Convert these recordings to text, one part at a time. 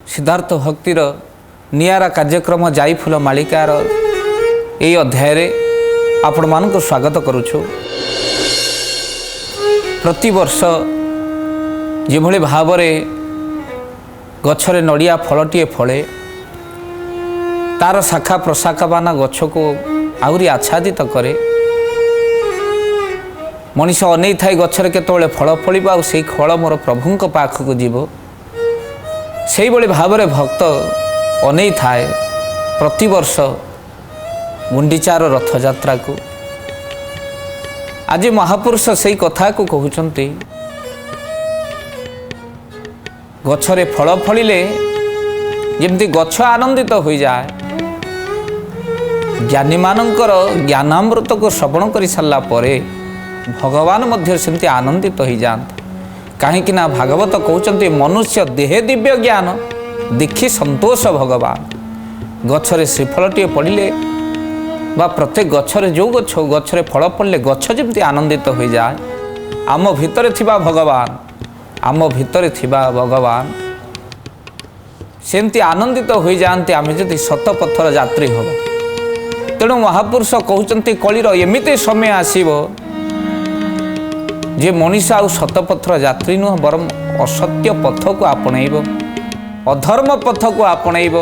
सिद्धार्थ भक्तिर नियारा कार्यक्रम जाई फूल मालिकार यही अध्याय आपण मानक स्वागत करुछु। प्रति वर्ष जिभଳି भावरे गछरे नड़िया फलटीए फले तार शाखा प्रशाखा बाना गछ को आहुरी आच्छादित करे। मनीष अनै थाए गछरे केतबेले फल फलिबा आ सेई फल मोर प्रभुंक पाखक जीव सेई भଳି भावरे भक्त अनै थाए प्रति वर्ष गुंडीचार रथ यात्रा को। आज महापुरुष सेई कथा को कहउचंती गछरे फल फलिले जेमती गछ आनंदित हो जाए ज्ञानी मानकर ज्ञानामृत को श्रवण कर सारा परे भगवान मध्य सेमती आनंदित हो जाते। कहीं ना भागवत कहते मनुष्य देहे दिव्य ज्ञान देखी संतोष भगवान। गछरे श्रीफलटीए पड़े बा प्रत्येक गछरे जो गछरे फल पड़े गछ जमती आनंदित हो जाए आम भितर थिबा भगवान आम भितर थिबा भगवान सेमती आनंदित हो जाते आम जदि शतपथर यात्री हो। तेणु महापुरुष कहते कलिर एमिति समय आसीबो जे मनीष आउ शतपथर यात्री नुह बरम असत्य पथ को आपणैब अधर्म पथ को आपणैब।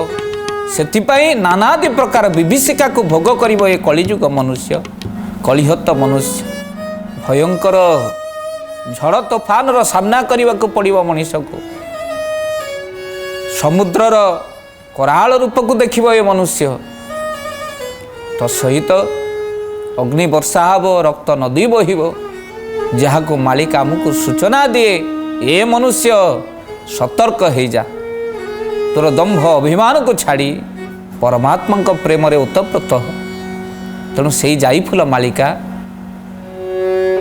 सेतिपाई नानादि प्रकार विभीषिका को भोग करिबो ए कलिजुग मनुष्य कलिहत मनुष्य भयंकर झड़ तोफान रो सामना करने को पड़िबो। मनीष को समुद्रर कराल रूप को देखिबो ए मनुष्य तो सहित अग्नि वर्षा हबो रक्त नदी बहिबो जहाँ को मालिक आमको सूचना दिए ए मनुष्य सतर्क हो जा तोर दंभ अभिमान को छाड़ी परमात्मा को प्रेम रे उत्तप्रोत हो। तेणु से जाई फूल मालिका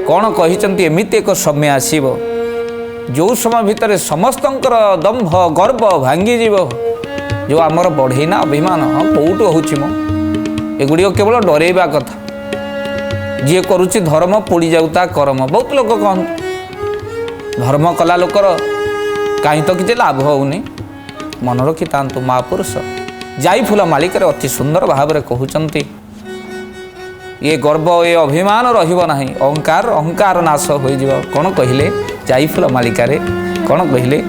कौन कहिचंती एमिति एक समय आसीबो जो समय भितर समस्तंकर दंभ गर्व भांगी जीव जो आमर बढ़ेना अभिमान हाँ कौटू होची मो एगुड़िक केवल डरेबा कथा जी करुच्ची धर्म पोड़ी जाऊता कर्म। बहुत लोक कहते धर्म कला लोकर कहीं तो किसी लाभ होनी मन रखी था महापुरुष जाई फूल मालिक अति सुंदर भाव में कहते ये गर्व ये अभिमान रहिबो नाही अहंकार अहंकार नाश हो जिवो। कौन कहले जाई फूल मालिकारे कौन कहले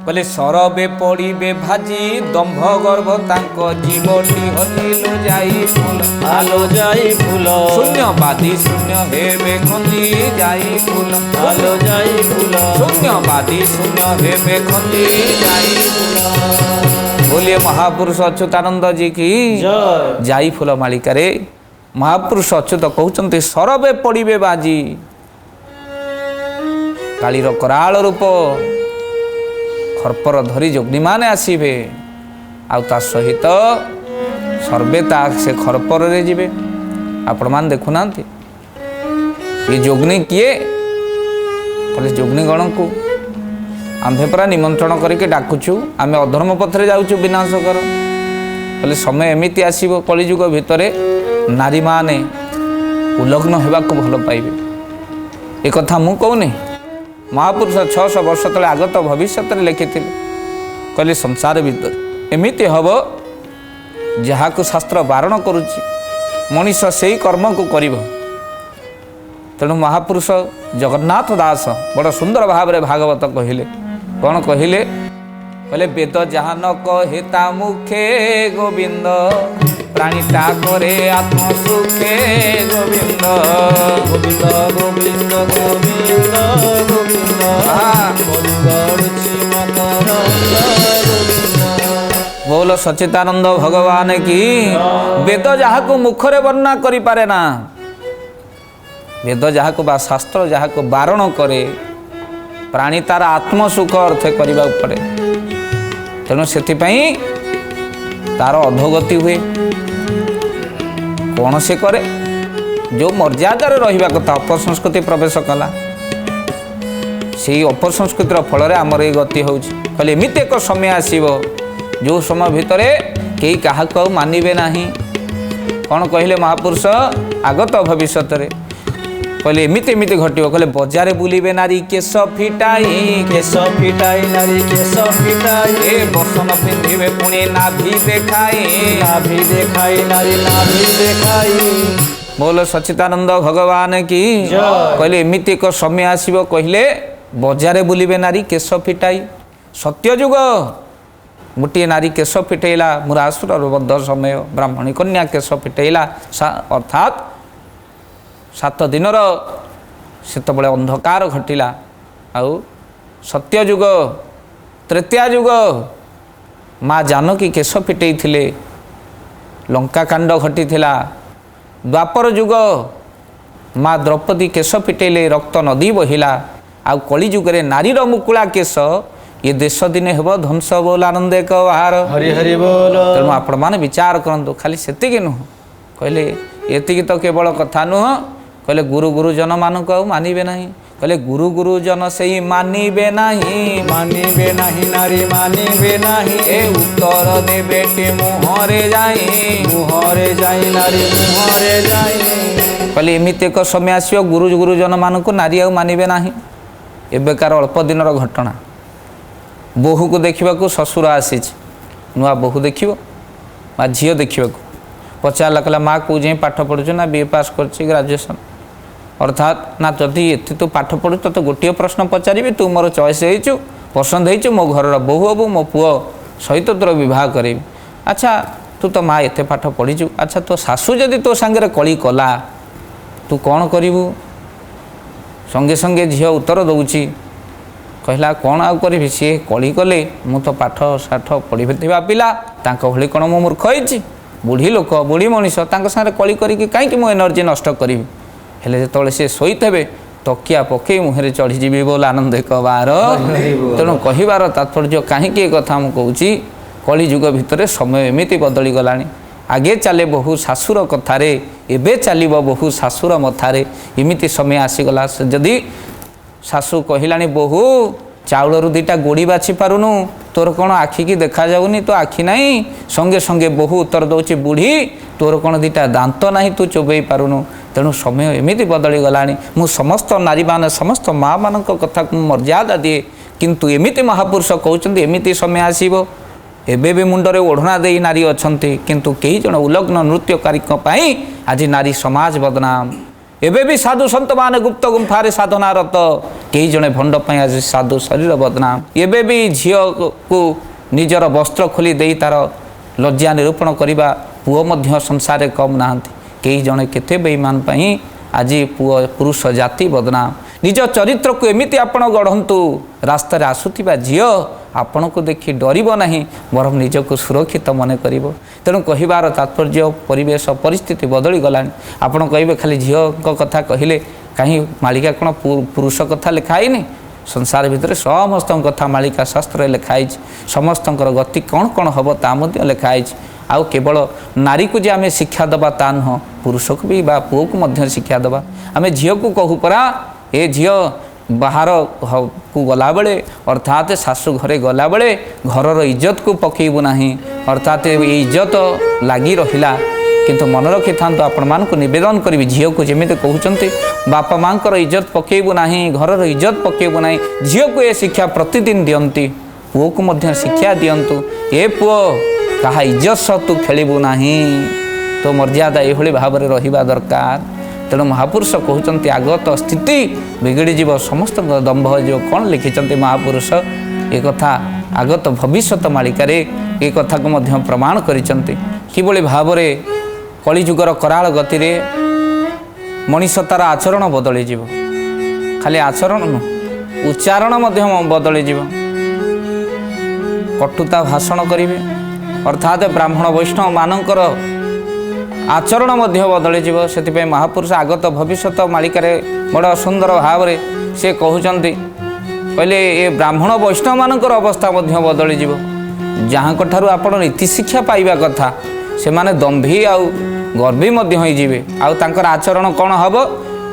बोले सरबे पड़िबे भाजी दंभ गर्व तांको जीवटी हतिलो जाई फूल आलो जाई फूल शून्यवादी शून्य हेबे खंदी जाई फूल आलो जाई फूल शून्यवादी शून्य हेबे खंदी जाई फूल। बोलिए महापुरुष अच्युतानंद जी की जय। जाई फूल मालिकारे महापुरुष अच्युत कहते सरबे पड़िबे बाजी कालीर कराल रूप खर्पर धरी जोग्नी माने आसीबे आउ सहित सर्वे से खरपर रे जिबे। आपण मान देखुना ये जोग्नी किए कहले जोग्नी गण को आम्भे परा निमंत्रण करके डाकुचु आमे अधर्म पथरे जाउचु विनाश कर कहले समय एमिति आसीबो कलिजुग भितरे नारी माने उलग्न होगा भल पाइबे। एक कथा मु कहूनी महापुरुष 600 वर्ष तले आगत भविष्य लिखि कहले संसार भीतर एमिति हम जहाँ को शास्त्र बारण करुच्ची मनीष से ही कर्म को करिबो। तेणु महापुरुष जगन्नाथ दास बड़ सुंदर भाव में भागवत कहले कौन कहले कहले वेद जहाँ न कहेता मुखे गोविंद प्राणीता करे आत्म सुखे गोविंद गोविंद गोविंद गोविंद बोल सच्चिदानंद भगवान की। वेद जहाँ को मुखरे वर्णना करि पारे ना वेद जहाँ को बा शास्त्र जहाँ को बारण करे प्राणी तार आत्म सुख अर्थ करबा पड़े। तेणु सेतिपई तार अधोगति हुए कौन से करे जो मर्यादा रहिबा कथा अपसंस्कृति प्रवेश कला से अपसंस्कृतिर फल आमर ये गति होउछि। कहले एमिति एक समय आसीबो जो समय भितर कई क्या मानिबे नाही। कौन कहले महापुरुष आगत भविष्य कहले एमिति एमिति घटिବ कहले बजारे बुलिबे नारी केश फिटाई नारी केश फिटाई ए बसन पिंधिबे पुणी नाभि देखाई नारी नाभि देखाई। बोलो सच्चिदानंद भगवान की कहले एमिति एक समय आसीबो कहले बजारे बुलिबे नारी केश फिटाई सत्य युग गोटे नारी केश फिटेला मुरासुर बद्ध समय ब्राह्मणी कन्या केश फिटेला अर्थात 7 दिनर सेतबले अंधकार घटिला आउ सत्य युग तृतीया युग माँ जानकी केश फिटे लंका कांड घटी द्वापर युग माँ द्रौपदी केश फिटेले रक्त नदी बहिला आउ कली युगरे नारीर मुकुला केश ये देश दिने हेब ध्वंस बोल आनंद एक बाहर हरि हरि बोल। तेणु आपण मैंने विचार करंतु खाली सेतिकी नुह कहले एतिकी तो केवल कथा नुह कहले गुरु गुरुजन मानक मानिबे नहीं कहले गुरु गुरुजन से मानिबे नहीं नारी मानिबे नहीं ए उत्तर देबे टे मुहरे जाई नारी मुहरे जाई। कहले एमिति एक समय आसियो गुरु गुरुजन मानक नारी आ मानिबे नहीं एबेकार अल्प दिनर घटना बोहू को देखा शशुर आसी नुआ बोहू देख माँ झील देखा पचारा कहला माँ को जाए पाठ पढ़ु ना बीए पास कर ग्रेजुएशन अर्थात ना जदि एत तू पाठ पढ़ु तो गोटे प्रश्न पचारि तू मोर चॉइस हो पसंद हो मो घर बोहू हबू मो पुओ सहित तोर विवाह करी अच्छा तू तो माँ एत पाठ पढ़ीचु अच्छा तो शाशु जदि तो सांगे कली कला तू कौन करू संगे संगे झील उत्तर दौची कहला कौन आउ करी सी कली कले मु तो पाठ साठ पढ़ी पिला भली कौन मो मूर्ख होती बुढ़ी लोक बुढ़ी मनीष सारे कली करी कहीं मो एनर्जी नष्ट करी हेले जो सी शोथे तकिया पकई मुहरे चढ़ीजी बोल आनंद एक बार तेणु कहबार तात्पर्य कहीं कथा मुझे कली युग भितर समय एमती बदली गला आगे चले बहु शाशुर कथारे एबे चलो बहु शाशुर मथारे एमती समय आसीगला जदि शाशु कहला बहु चाउल दुईटा गोड़ी बाछि पारुनु तोर कौन आखि की देखा जाऊनी तो आखि नहीं संगे संगे बहु उत्तर दौची बुढ़ी तोर कौन दुईटा दांत नहीं तू चोबई पारुनु तेणु समय एमती बदली गला मु समस्त नारी मान समस्त माँ मान कथा को मर्यादा दिए किंतु एमती महापुरुष कहते एमती समय आसीबो एबे भी मुंडरे ओढ़ना दे नारी अछंती किंतु कई जन उलग्न नृत्यकारी आज नारी समाज बदनाम एबे भी साधु संत मान गुप्त गुंफारे साधनारत कई जने भंड आज साधु शरीर बदनाम एबे भी झील को निजर वस्त्र खोली दे तार लज्जा निरूपण करने पुओ मध्य संसार कम नहांती कई जने केते बेईमान पई आज पुओ पुरुष जाति बदनाम निज चरित्र को एमिति आपण गढ़ंतु रास्ता आसुथिबा झील आपण को देखि डरिबो नहीं बरम निज को सुरक्षित मन करिवो तेणु कहिबार तात्पर्य परिवेश परिस्थिति बदली गलानी आपण कहिबे खाली झील को कथा कहिले कहीं मालिका कौन पुरुष कथा लिखाई संसार भितर समस्त कथा मालिका शास्त्र लिखाई समस्त गति कौन कौन हम ता लिखाई आउ केवल नारी को जे आम शिक्षा दबा ता नुह पुरुष को भी बा पुओ को मध्य शिक्षा दबा आम झील को कहू परा ए झील बाहर को गला बेले अर्थात शाशु घरे गला बेले घरर इज्जत को पकेबू नहीं अर्थात इज्जत लगी रहिला किंतु मन रखि था आपण मान को निवेदन करी झील को जमी कहते बापा माँ इज्जत पकेबू नहीं घरर इज्जत पकेबू नहीं झील को ये शिक्षा प्रतिदिन दियंती पुओ को मध्य शिक्षा दियंतु ए पुओ कहा इज्जत सह तू खेलबू नहीं तो मर्यादा यही भाव में रहा दरकार तेणु महापुरुष कहते आगत स्थिति बिगड़ीज समस्त दंभ जो कौन लिखिं महापुरुष एक कथा आगत भविष्यत मालिकार ये कथा को मध्य प्रमाण करी भाव में कलिजुगर कराल गति मनीष तार आचरण बदली खाली आचरण नु उच्चारण बदली कटुता भाषण करेंगे अर्थात ब्राह्मण वैष्णव मानकर आचरण बदली से महापुरुष आगत भविष्यत मालिकार बड़ सुंदर भाव में से कहते कहले ये ब्राह्मण वैष्णव मानकर अवस्था बदली जहाँ ठारू आप नीति शिक्षा पाइबा कथा से माने दंभी आउ गर्वी होइजिवे आउ तांकर आचरण कौन हम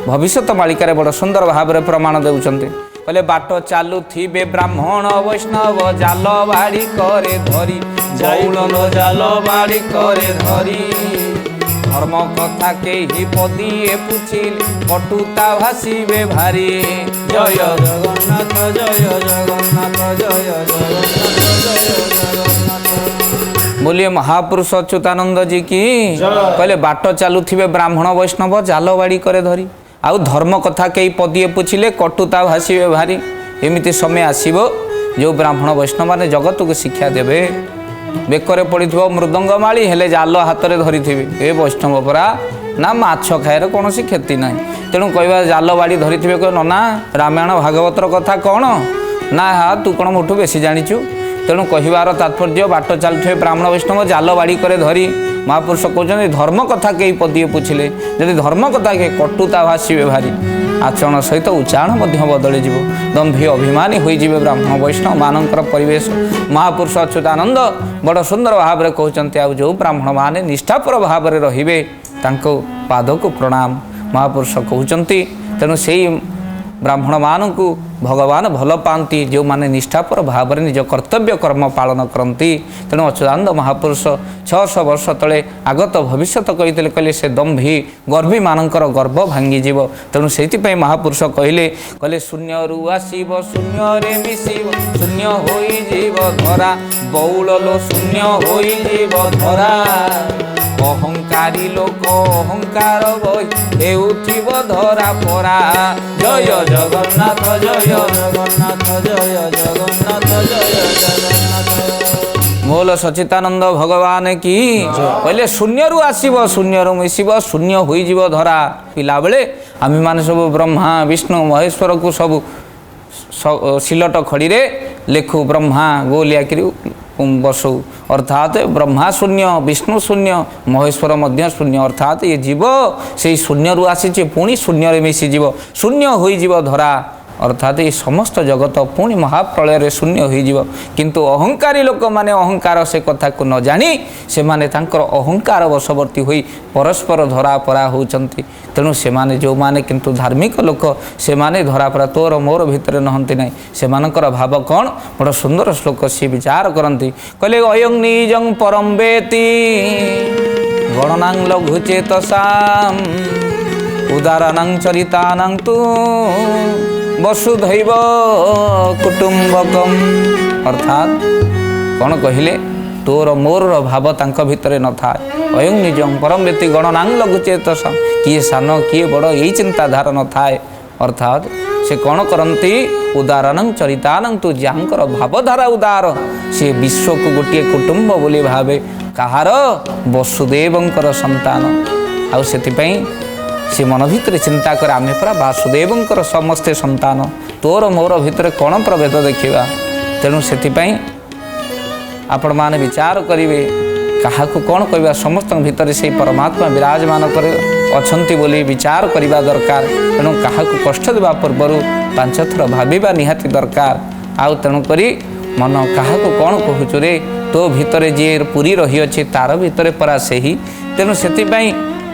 भविष्यत मालिकार बड़ सुंदर भाव में प्रमाण देउछन्ते कहले बाट चालू थिबे ब्राह्मण वैष्णव जाल बाड़ी करे धरी जाल बाड़ी करे धरी ଧର୍ମ କଥା କେହି ପଦିଏ ପୁଛିଲେ କଟୁତା ଭାସିବେ ଭାରି। ଜୟ ଜଗନ୍ନାଥ ଜୟ ଜଗନ୍ନାଥ ଜୟ ଜଗନ୍ନାଥ ଜୟ ଜଗନ୍ନାଥ। बोलिए महापुरुष अच्युतानंद जी की। कहले बाट चलुथिबे ब्राह्मण वैष्णव जाल बाड़ी करे धरी आउ धर्म कथा कई पदिए पुछिले कटुता भाषिबे भारी। एमिति समय आसीबो जो ब्राह्मण वैष्णव माने जगत को शिक्षा देबे बेकरे पड़िथिबो मृदंग माली हेले जाल हाथ रे धरिथिबे ए वैष्णव परा ना माछ खाएर कोनोसी क्षति नाही। तेणु कहबा जाल बाड़ी धरिथिबे को नना रामायण भागवतर कथा कौन ना हा तू कोन मोठू बेसी जानिचु। तेणु कहबार तात्पर्य बाट चलुथे ब्राह्मण वैष्णव जाल बाड़ी करे धरी महापुरुष कहते धर्म कथा कई पदिए पुछिले जदि धर्म कथा के कटुता भाषिबे भारी आचरण सहित उच्चारण बदल जीव दम्भी अभिमानी होइजिबे ब्राह्मण वैष्णव मानकर परिवेश। महापुरुष अच्युतानंद बड़ सुंदर भाव में कहते आ जो ब्राह्मण माने निष्ठापर भाव में रहिबे तांको पाद को प्रणाम महापुरुष कहते। तेणु से ब्राह्मण मानू भगवान भल पाती जो माने निष्ठापर भाव में निज कर्तव्य कर्म पालन करती। तेणु अच्युतानंद महापुरुष 600 वर्ष तले आगत भविष्य कहते कहले से दम्भी गर्भी मानकर गर्भ भांगीजीव। तेणु से महापुरुष कहले कहले शून्य रु आसीब शून्य रे मिसिब शून्य होइजिब धरा बौल लो शून्य होइजिब धरा अहंकारी लोक अहंकार बही हेउथिब धरा परा। जय जगन्नाथ जय जगन्नाथ जय जगन्नाथ जय जगन्नाथ। बोल सच्चिदानंद भगवान की। कहले शून्य रु आसीब शून्य रु मिसिब शून्य होइजिब धरा। पिला बेले आमे माने सब ब्रह्मा विष्णु महेश्वर को सब सिलट खड़ी रे लेखु ब्रह्मा गोलिया करी बसु अर्थात ब्रह्मा शून्य विष्णु शून्य महेश्वर मध्य शून्य अर्थात ये जीव से शून्य रु आसी पुणी शून्य रे मिसिजिव शून्य होइजिव धरा अर्थात ये समस्त जगत पुणी महाप्रलय शून्य होइजिव। किंतु अहंकारी लोक माने अहंकार से कथा को न जानी से माने तांकर अहंकार वशवर्ती होई परस्पर धरा परा होचंती। तेणु से माने जो माने किंतु धार्मिक लोक से माने धरा परा तोर मोर भितर नहंती नहीं से मानकर भाव कौन बड़ सुंदर श्लोक से विचार करती। कहले अयं निजं परम वेति गणनां लघुचेतसाम उदाराणां चरितानां तु वसुधैव कुटुंबकम। अर्थात कौन कहले तोर मोर भाव तांक भितर न था अयं निजं परम वेति गणनां लघुचेतसाम किए सान किए बड़ यही चिंताधारा न थाए। अर्थात से कौन करती उदाराणां चरितानां तु जांकर भावधारा उदार से विश्व को गोटे कुटुंब बोली भावे कहार वसुदेवंकर संतान आउ सेतिपई से मन भितर चिंता कर आमे परा वासुदेवंकर समस्ते संतान तोर मोर भितर कौन प्रभेद देखा। तेणु सेतिपई आपण माने विचार करिवे कहा कौन कहवा समस्त भितर से परमात्मा विराजमान कर अछंती बोली विचार करवा दरकार। तेणु क्या कष्ट देवा पूर्वर 5 थर भाविबा निहाती दरकार। आउ तेणुक मन क्या कौन कहूँ रे तो भितर जी पूरी रही अच्छे तार भितर परा से ही। तेणु से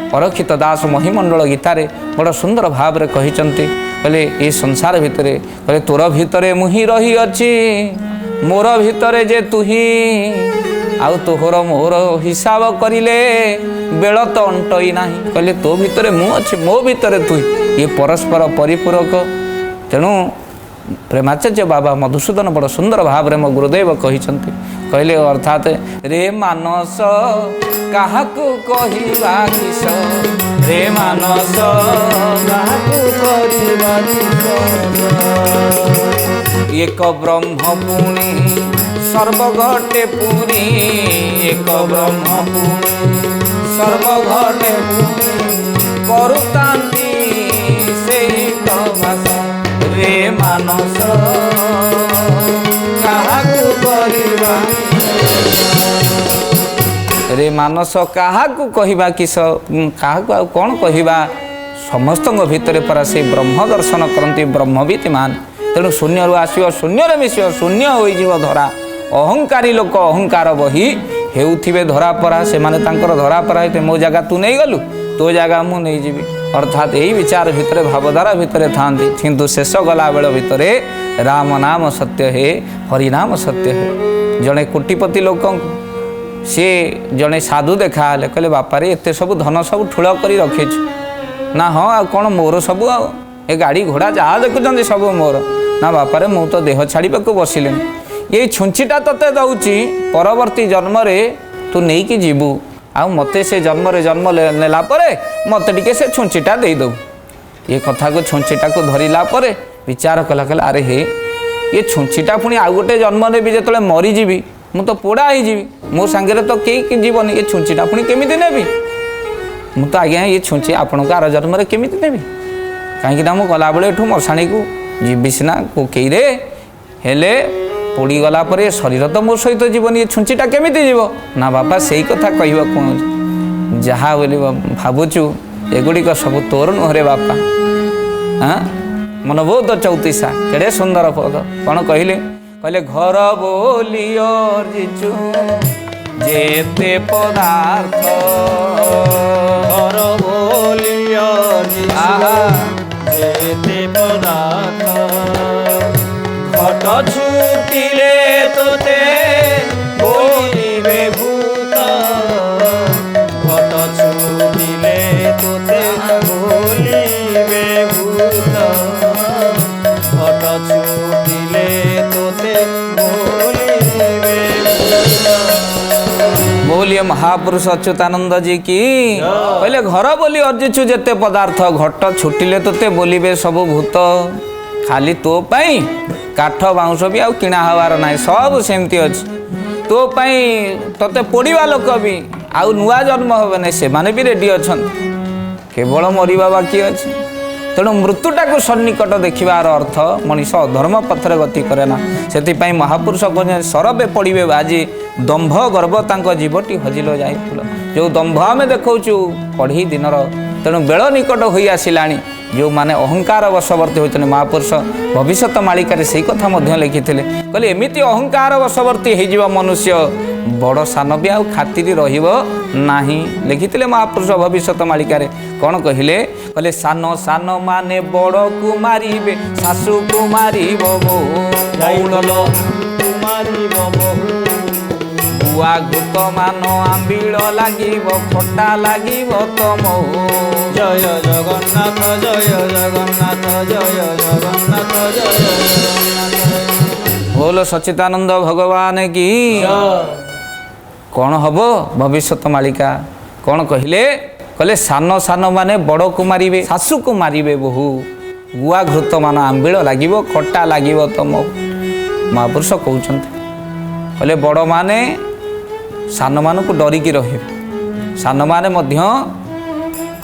अरक्षित दास महिमंडल गीतारे बड़ सुंदर भाव में कही कहले ये संसार भितर कहले तोर भितर मुही रही अच्छी मोर भितर जे तुही आउ तोहर मोर हिसाब करिले बेल तो अंटई ना। कहले तो भितर मु अच्छी मो भितर तुही ये परस्पर परिपूरक। तेणु प्रेमाचार्य बाबा मधुसूदन बड़ सुंदर भाव में मो गुरुदेव कहिसंती कहले अर्थात रे मानस काहाकु कहिबा किस रे मानस काहाकु कहिबा किस एक ब्रह्म पुणी सर्वघटे पुणी एक ब्रह्म पुणी सर्वघटे पुणी करुतांती से तमास रे मानस काहाकु कहिबा रे मानस काहाकु कहिबा किस काहाकु आ कौन कहिबा समस्त भितर परा से ब्रह्म दर्शन करती ब्रह्मविद्मान। तेणु शून्य रु आसो शून्य मिसिब शून्य होइजिव धरा अहंकारी लोक अहंकार बही हेउथिबे धरा परा से माने तांकर धरा परा हेते मो जगह तू नहीं गलु तो जगह मु नहीं जीवी। अर्थात यही विचार भितर भावधारा भितर था किंतु शेष गला बेल भितर राम नाम सत्य है हरिनाम सत्य है। जड़े कोटिपति लोक सी जड़े साधु देखा कहले बापारे एत सब धन सब ठूल कर रखीच ना हाँ आ कौन मोर सब ए गाड़ी घोड़ा जहाँ देखुं सब मोर ना बापारे मु तो देह छाड़ा बसिले ये छुंचीटा तोते दौची परवर्ती जन्म तू नहीं कि जीवु आ मते से जन्म नेला परे मते टिके से छुंचीटा दे दो ये कथा को छुंचीटा को धरला परे विचार कला कहला अरे हे ये छुंचीटा पुणी आउ गोटे जन्म नेबी जो मरीजी मु तो पोड़ा हो मो सांगे तो कई जीवन ये छुंचीटा पुणी केमी नेबी मु तो आज्ञा ये छुंची आपण को आर जन्म केमी नेबी कहीं मु गला बेले एठू मशाणी को जीवी सीना कोई रे हेले पोड़ी गला पर शरीर तो मो सहित जीवन ये छुंचीटा केमी जीव ना बापा से कथा कहवा कौन जहाँ बोली भावुचु एगुड़िक सब तोर नुहरे बापा हाँ मनबोध 34 केड़े सुंदर पद कौन कहले कहले घर बोली अर्जिचु जेते पदार्थ घर बोली जेते पदार्थ घट छुटिले तोते बोलिबे भूत घट छुटिले तोते बोलिबे भूत घट छुटिले तोते बोलिबे भूत। बोलिए महापुरुष अच्युतानंद जी की पहले घर बोली अर्जिचु जेते पदार्थ घट छुटिले तोते बोलिबे सब भूत खाली तो पाई काठ बाउंश भी आउ किणा हवार ना सब सेमती अच्छी तो पाई तोते पोड़ा लोक भी आउ नुआ जन्म हे ना से माने भी रेडी अच्छा केवल मरवा बाकी अच्छे तेणु मृत्युटा को सन्निकट देखार अर्थ मनीष अधर्म पथरे गति करे ना से महापुरुष कहते सरबे पड़े आज दंभ गर्व तांक जीवटी हजिल जाए जो दंभ आम देखु कढ़ी दिनर तेणु बेल निकट हो आसला जो माने अहंकार वशवर्ती होते महापुरुष भविष्य मालिकार से कथा लिखी कहले एमती अहंकार वशवर्ती हो मनुष्य बड़ सान भी आउ खातिर रही लिखी महापुरुष भविष्य मालिकार कौन कहले कहले सान सान माने बड़ को मारिबे सासू को मारिब बुआ घुत मान आंबिल लागिब खटा लागिब तम जय जगन्नाथ जय जगन्नाथ जय जगन्नाथ जय जगन्नाथ। बोल सच्चिदानंद भगवान की कौन हम भविष्य मालिका कौन कहले कहले सान सान माने बड़ को मारिबे सासू को मारिबे बहु गुआ घृत मान आंबिल लागिब खटा लागिब तम महापुरुष कहते कहले बड़ माने सान मान को डरिकी रहे सान माने मध्य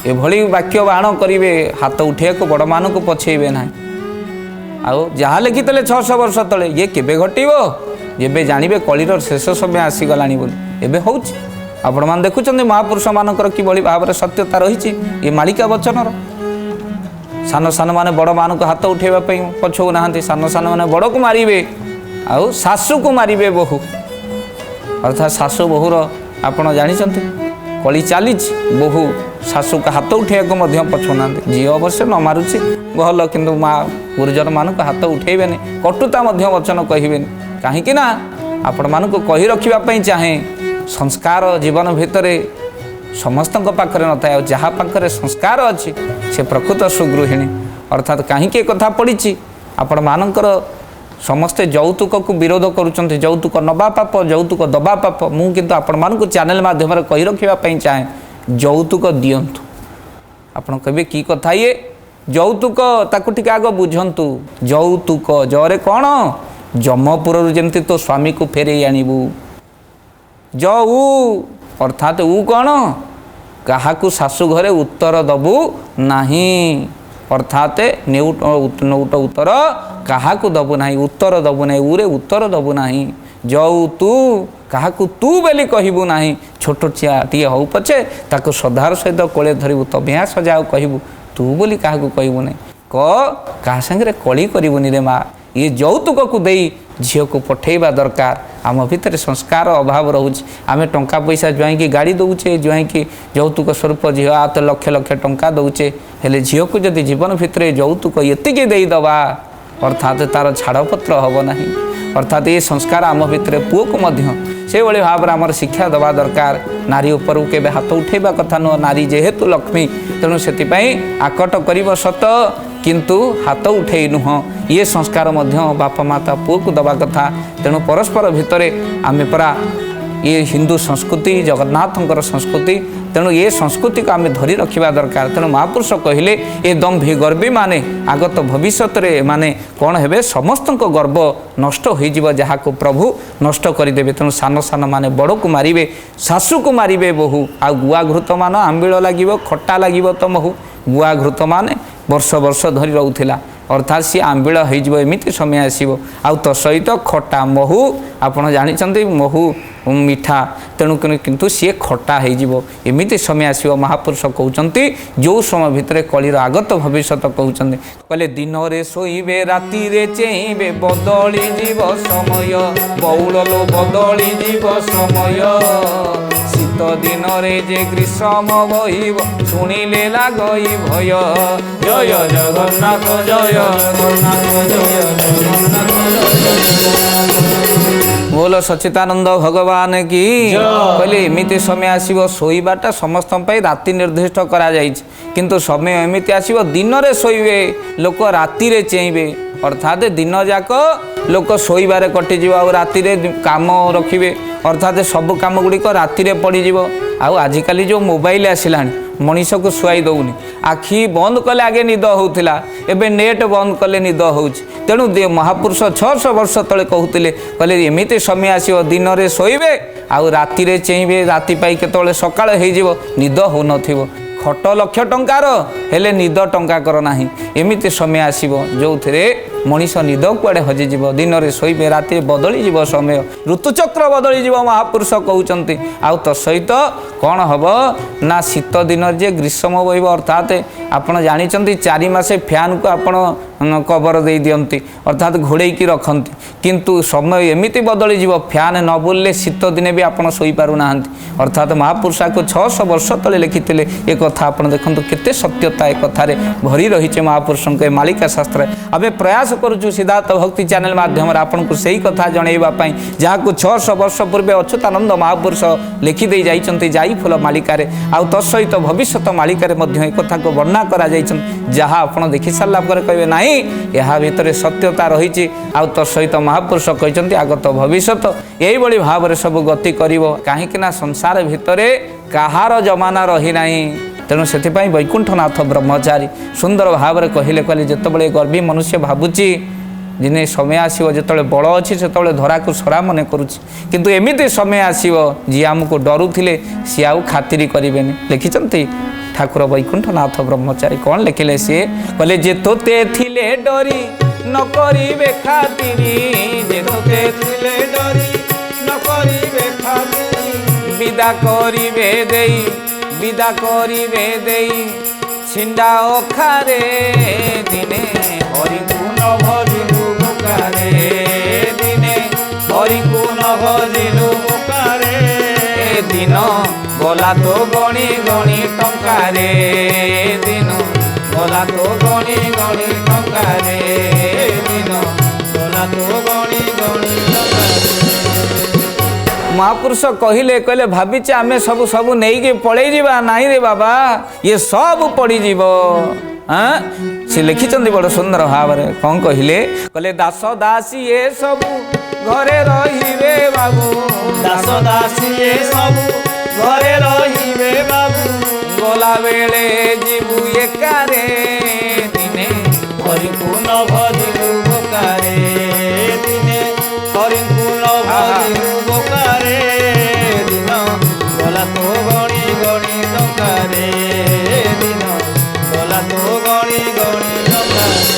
एभली वाक्य बाण करेंगे हाथ उठे को बड़ मान को पछेबे ना आउ जहाँ लिखिते 600 वर्ष तले ये केबे घटिबो जेबे जानिबे कलिर शेष समय आसीगलानी बोली एबे होउछि आपण मान देखुछन्ते महापुरुष मानकर किभली भाव सत्यता रही ये मालिका वचनर सान सान माने बड़ मान को हाथ उठेबा पई पछौ नाहंती सान सान माने बड़ को मारिबे आउ सासू को मारिबे बहु अर्थात सासू बहुर आपण जानिछन्ते कली चली बहु शाशु का हाथ उठे पछुना झी अवश्य न मारुची भल कि माँ गुरुजन मान हाथ उठेबे कटुता वचन कहे कहीं आपण मान कही रखापी चाहे संस्कार जीवन भितर समस्त पाखे न था जहाँ पाखे संस्कार अच्छी से प्रकृत सुगृहिणी अर्थात कहीं कथा पड़ी आपण मानकर समस्ते यौतुक को विरोध करुँच यौतुक नवा पाप यौतुक दबा पाप मुझे आपण मान चैनल माध्यम कही रखापी चाहे यौतुक दिंतु आपण कहे कि कथा ये यौतुक ताकू टिके आग बुझंतु यौतुक जरे कौन जमपुर जमती तो स्वामी को फेरे आणबू जऊ अर्थात ऊ कौन क्या शाशु घरे उत्तर दबू नहीं अर्थात नेउट उत्तर क्या दबू ना उत्तर दबू ना उरे उत्तर दबू ना जऊ तू क्या तू बोली कहबू ना छोट टी हौ पछे ताको श्रद्धार सहित कोले धरबू तबिया सजाओ कहबू तू बोली क्या कहबू ना क्या संगे कली करबूनी रे माँ ये यौतुक को दे झील को पठेबा दरकार आम भितर संस्कार अभाव रोचे आम टंका पैसा जुआई गाड़ी दौचे जुआई यौतुक स्वरूप झील आ तो लक्ष लक्ष टंका दौचे हेले झील को जदि जीवन भितर यौतुक ये देदबा अर्थात तार छाड़पत्र हम ना अर्थात ये संस्कार आम भितर पुओ को से भाव में आम शिक्षा दवा दरकार नारी उपर के हाथ उठेबा कथा नुह नारी जेहेतु लक्ष्मी तेणु से आकट कर सत किंतु हाथ उठे नुह ये संस्कार बापा माता पुओ को दवा कथा तेणु परस्पर भितर आम परा ये हिंदू संस्कृति जगन्नाथंकर संस्कृति तेणु ये संस्कृति को आम धरी रखा दरकार तेणु महापुरुष कहले ये दम्भी गर्वी माने आगत भविष्य माने कौन हे समस्त गर्व नष्ट हो जहाँ को प्रभु नष्ट करदे तेणु सान सान माने बड़ को मारे शाशु को मारे बहु आ गुआ घृत मान आंबिल लगे खटा लगे तो महु गुआ घृत माने वर्ष वर्ष धरी रोला अर्थात सी आंबिल होमती समय आसो आउ तो सहित खटा महु आपड़ जानते महु मीठा तेणु किंतु सी खटा होमती समय आसो महापुरुष कहते जो समय भितर कलिर आगत भविष्य कहते कहले दिन रे शोबे राति रे चेबे बदली जीव समय बौल लो बदली जीव समय शीत दिन रे जे ग्रीष्म बहिब शुणिले लागई भय जय जगन्नाथ जय जगन्नाथ जय बोलो सच्चिदानंद भगवान की कहले एमती समय आसो शोबाटा समस्त राति निर्दिष्ट करा किंतु समय एमती आसो दिन रे शोबे लोक राति रे चेइबे अर्थात दिन जाक लोक शोबारे कटिज आ राति काम रखिए अर्थात सब काम गुड़िक राति पड़ीज आजिकल जो मोबाइल आसला मनीष को शुआई दौनी आखि बंद कले आगे निद होता एवं नेट बंद कले निद हो तेणु महापुरुष 600 वर्ष तले कहते कहले एमती समय आसो दिन रे शोबे आउ राति चेइबे राति पाई केतବେଳେ सकाळ हो निद हो न खट लक्ष टंकार हेले निद टंकाकर नाही एमती समय आसो जो मनीष निद कुआड़े हजिज दिन रे शोबे राति बदली समय ऋतुचक्र बदली महापुरुष कहते आउ तो सहित कौन हम ना शीत दिन जे ग्रीष्म बहिब अर्थात आपड़ जानते 4 मासे फैन को आपड़ कवर दे दियंती अर्थात घोड़े की रखती किंतु समय एमती बदली फैन न बुलले शीत दिने भी आपड़ शोई पारु ना अर्थात महापुरुष को 600 वर्ष तले लिखिते ये कथा आप देखो केते सत्यता एक कथार भरी रही महापुरुष के मालिका शास्त्र आम प्रयास करुचु सिद्धार्थ भक्ति चैनल माध्यम आपन को सही कथा जनइबापी जहाँ को 600 वर्ष पूर्व अच्युतानंद महापुरुष लिखिदे जाइछन्ति जाई फूल मालिकार आउ तत्सहित भविष्य मालिकार एक कथा को वर्णना करा जहाँ आपड़ देखि सारा कहे ना यहाँ भितर सत्यता रही आउ तत्सहित महापुरुष कहते आगत भविष्य यही भाव में सब गति कर कहीं संसार भितर कहार जमाना रही नहीं तेणु से वैकुंठनाथ ब्रह्मचारी सुंदर भाव में कहले कहले जितेबाला गर्वी मनुष्य भावुची दिने समय आसो जो बल अच्छी से धरा को सरा मन करुच्ची किंतु एमती समय आसो जी आमको डरुले सी आउ खातिर करें लिखिं ठाकुर वैकुंठनाथ ब्रह्मचारी कौन लिखिले सी कहले जे तोते थिले डरी न करिबे खातिरी जे तोते थिले डरी न करिबे खातिरी विदा करिबे देई छिंडा अखारे दिने हरि गुण भजिलु मुकारे दिने हरि गुण भजिलु मुकारे दिन गला तो गणी गणी टंकारे दिन गला तो गणी गणी टंकारे दिन गला तो गणी गणी टंकारे महापुरुष कहले कहले भाविचे आमे सब सब नहीं पड़े जीवा नहीं रे बाबा ये सब पड़ी जीव सी लिखिं बड़ सुंदर भाव में कौन कहले कहले दास दासी ये सब घरे रहिबे बाबू दास दासी ये सब घरे रहिबे बाबू गला बेले जीवु एकारे दिने हरि गुण भजिलु मुकारे दिने हरि गुण भजिलु मुकारे दिन गला तो गणी गणी टंकारे दिन गला तो गणी गणी टंकारे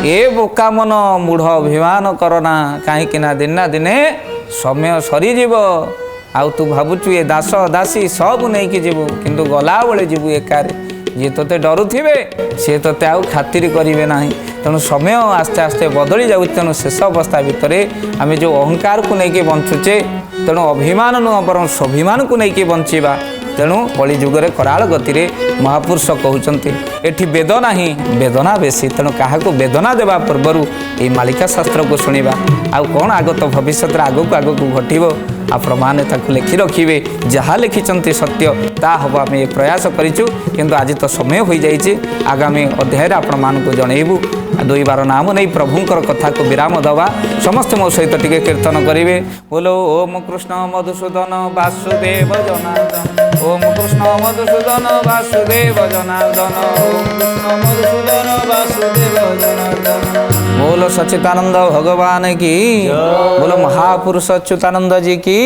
ए बोका मन मूढ़ अभिमान करना कहीं दिन दिने समय सरीजीव आउ तू भावुचु ये दास दासी सब नहीं कि जीवु किंतु गला बेले जीवु एकार जी तोते डरुथिबे सी तोते आउ खातिर करेंगे ना तेणु समय आस्ते आस्ते बदली जाऊँ तेणु शेष अवस्था भितर आम जो अहंकार को लेकिन बंचुचे तेणु अभिमान नुह बर स्वाभिमान को लेकिन बंचीबा तेणु कली जुगरे कराल गति महापुरुष कहते एठी वेद नाही वेदना बेसी तेणु क्या वेदना देवा पूर्वर ये मालिका शास्त्र को शुणा आउ कौन आगत भविष्य आगक आगक घटव आपण मैंने लिखि रखिए जहाँ लिखिं सत्य ता हम आम ये प्रयास करूँ किंतु आज तो समय हो जाइए आगामी अध्याय आपण मानक जनइबू दुई बार नाम नहीं प्रभुंकर कथा को विराम दवा समस्त मो सहित टिके कीर्तन करेंगे बोलो ओम कृष्ण मधुसूदन वासुदेव जनार्दन ओम कृष्ण मधुसूदन वासुदेव जनार्दन ओम कृष्ण मधुसूदन वासुदेव जनार्दन बोलो सच्चिदानंद भगवान की बोलो महापुरुष अच्युतानंद जी की